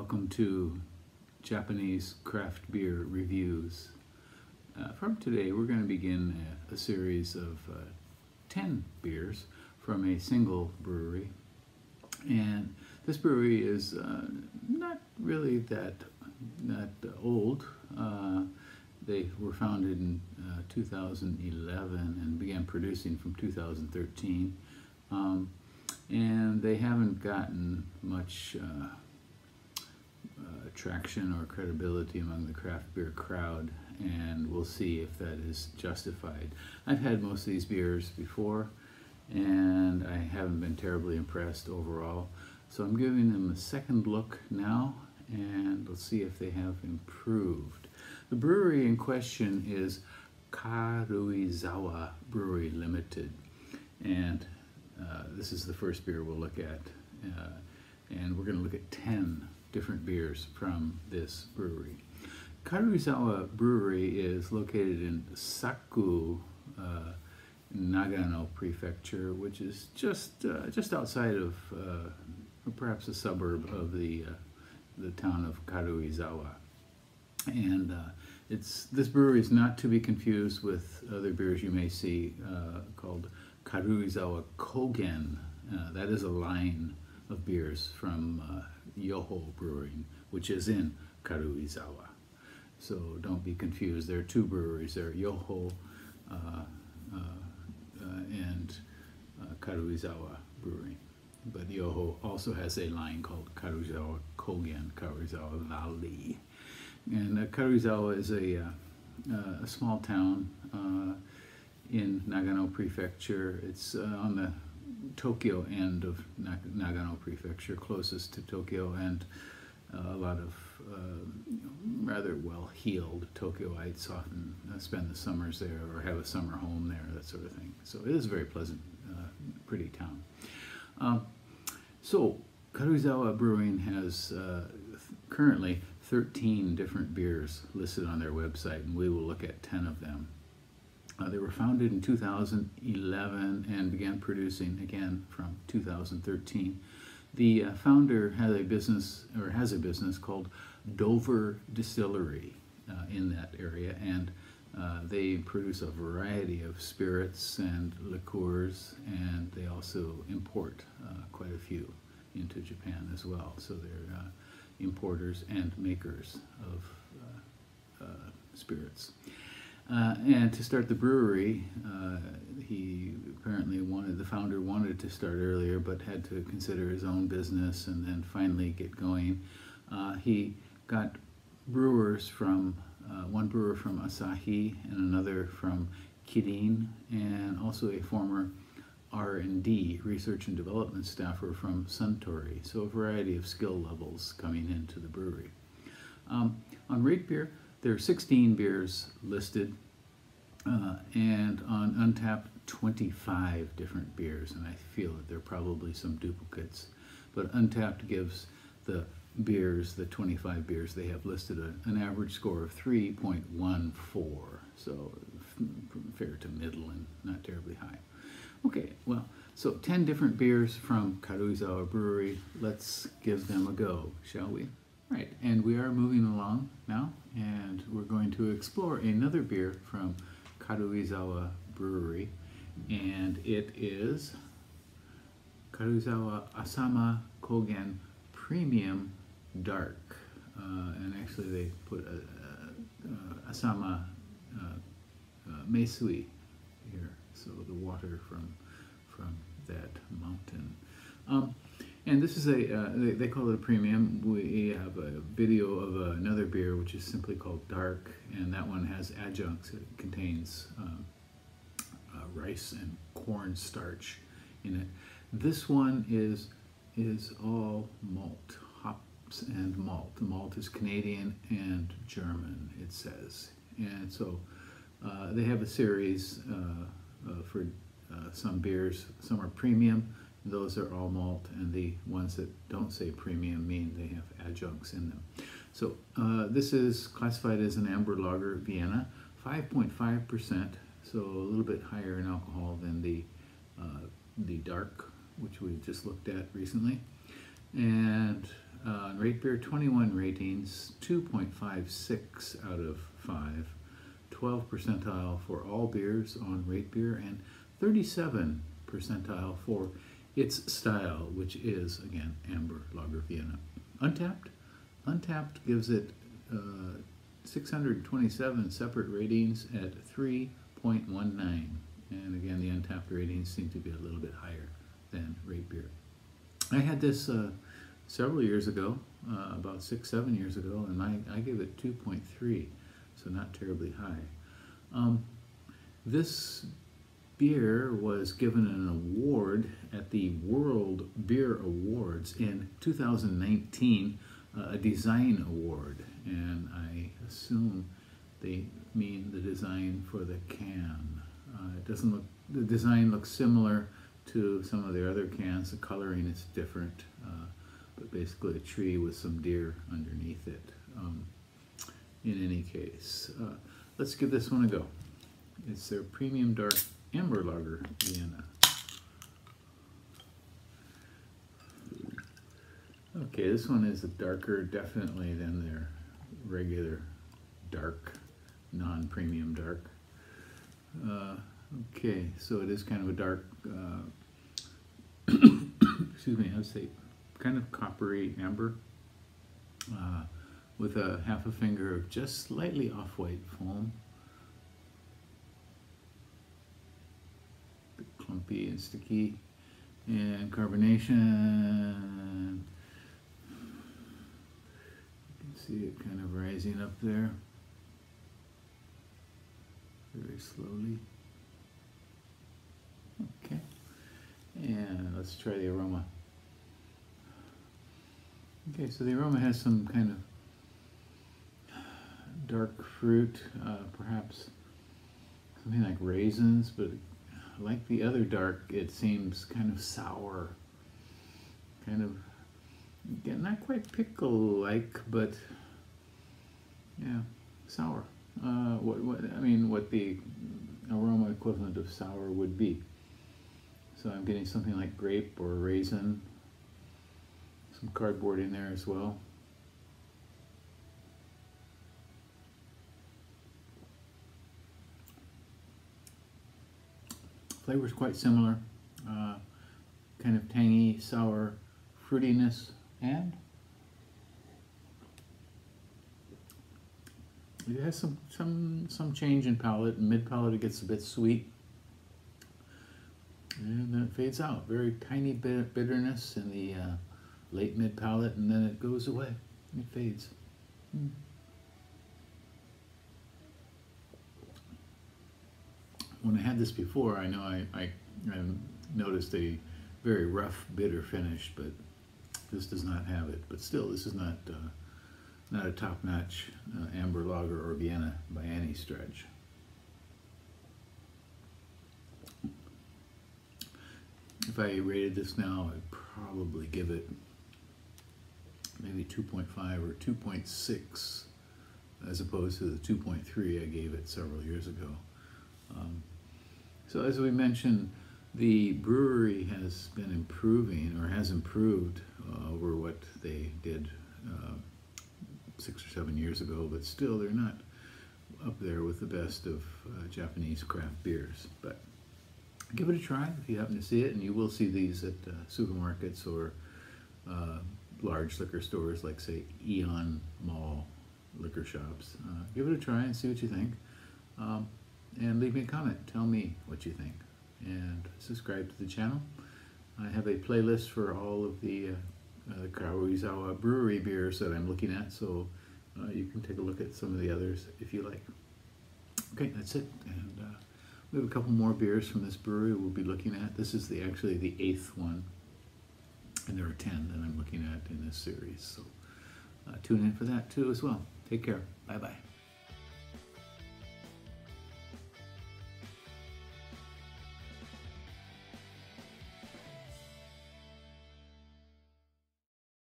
Welcome to Japanese craft beer reviews. From today we're going to begin a series of 10 beers from a single brewery. And this brewery is not really that old. They were founded in 2011 and began producing from 2013. And they haven't gotten much traction or credibility among the craft beer crowd, and we'll see if that is justified. I've had most of these beers before, and I haven't been terribly impressed overall. So I'm giving them a second look now, and we'll see if they have improved. The brewery in question is Karuizawa Brewery Limited, and this is the first beer we'll look at, and we're going to look at 10 different beers from this brewery. Karuizawa Brewery is located in Saku, Nagano Prefecture, which is just outside of perhaps a suburb of the town of Karuizawa. And this brewery is not to be confused with other beers you may see called Karuizawa Kogen. That is a line of beers from Yoho Brewing, which is in Karuizawa. So don't be confused. There are two breweries there, Yoho and Karuizawa Brewing. But Yoho also has a line called Karuizawa Kogen, Karuizawa Valley. And Karuizawa is a small town in Nagano Prefecture. It's on the Tokyo end of Nagano Prefecture, closest to Tokyo, and a lot of rather well-heeled Tokyoites often spend the summers there or have a summer home there, that sort of thing. So it is a very pleasant, pretty town. So Karuizawa Brewing has currently 13 different beers listed on their website, and we will look at 10 of them. They were founded in 2011 and began producing again from 2013. The founder has a business called Dover Distillery in that area, and they produce a variety of spirits and liqueurs, and they also import quite a few into Japan as well. So they're importers and makers of spirits. And to start the brewery, the founder wanted to start earlier, but had to consider his own business and then finally get going. He got brewers from, one brewer from Asahi and another from Kirin, and also a former R&D, research and development staffer from Suntory. So a variety of skill levels coming into the brewery. On RateBeer, there are 16 beers listed, and on Untapped, 25 different beers, and I feel that there are probably some duplicates. But Untapped gives the beers, the 25 beers they have listed, an average score of 3.14, so fair to middle and not terribly high. Okay, well, so 10 different beers from Karuizawa Brewery. Let's give them a go, shall we? Right, and we are moving along now, and we're going to explore another beer from Karuizawa Brewery, and it is Karuizawa Asama Kogen Premium Dark. And actually they put Asama Meisui here, so the water from that mountain. And this is they call it a premium. We have a video of another beer which is simply called Dark, and that one has adjuncts. It contains rice and corn starch in it. This one is all malt, hops and malt. The malt is Canadian and German, it says. And so they have a series for some beers. Some are premium. Those are all malt, and the ones that don't say premium mean they have adjuncts in them. So this is classified as an amber lager Vienna, 5.5%, so a little bit higher in alcohol than the dark, which we just looked at recently. And RateBeer, 21 ratings, 2.56 out of 5, 12 percentile for all beers on RateBeer, and 37 percentile for its style, which is, again, Amber Lager Vienna. Untapped gives it 627 separate ratings at 3.19. And again, the Untapped ratings seem to be a little bit higher than RateBeer. I had this several years ago, about 6-7 years ago, and I gave it 2.3, so not terribly high. This beer was given an award at the World Beer Awards in 2019, a design award, and I assume they mean the design for the can. It doesn't look, the design looks similar to some of their other cans. The coloring is different, but basically a tree with some deer underneath it. In any case, let's give this one a go. It's their Premium Dark Amber Lager Vienna. Okay, this one is darker definitely than their regular dark, non-premium dark. Okay, so it is kind of a dark, excuse me, I would say kind of coppery amber, with a half a finger of just slightly off-white foam. A bit clumpy and sticky, and carbonation. You can see it kind of rising up there very slowly. Okay, and let's try the aroma. Okay, so the aroma has some kind of dark fruit, perhaps something like raisins, but like the other dark, it seems kind of sour, kind of, again, not quite pickle-like, but yeah, sour. What the aroma equivalent of sour would be. So I'm getting something like grape or raisin, some cardboard in there as well. Flavor is quite similar, kind of tangy, sour, fruitiness, and it has some change in palate. In mid-palate it gets a bit sweet, and then it fades out. Very tiny bit of bitterness in the late mid-palate, and then it goes away. It fades. When I had this before, I know I noticed a very rough, bitter finish, but this does not have it. But still, this is not a top-notch amber lager or Vienna by any stretch. If I rated this now, I'd probably give it maybe 2.5 or 2.6, as opposed to the 2.3 I gave it several years ago. So as we mentioned, the brewery has been improving, or has improved over what they did 6 or 7 years ago, but still they're not up there with the best of Japanese craft beers. But give it a try if you happen to see it, and you will see these at supermarkets or large liquor stores like, say, Eon Mall liquor shops. Give it a try and see what you think. And leave me a comment. Tell me what you think. And subscribe to the channel. I have a playlist for all of the Karuizawa Brewery beers that I'm looking at, so you can take a look at some of the others if you like. Okay, that's it. And we have a couple more beers from this brewery we'll be looking at. This is actually the 8th one, and there are 10 that I'm looking at in this series. So tune in for that too as well. Take care. Bye-bye.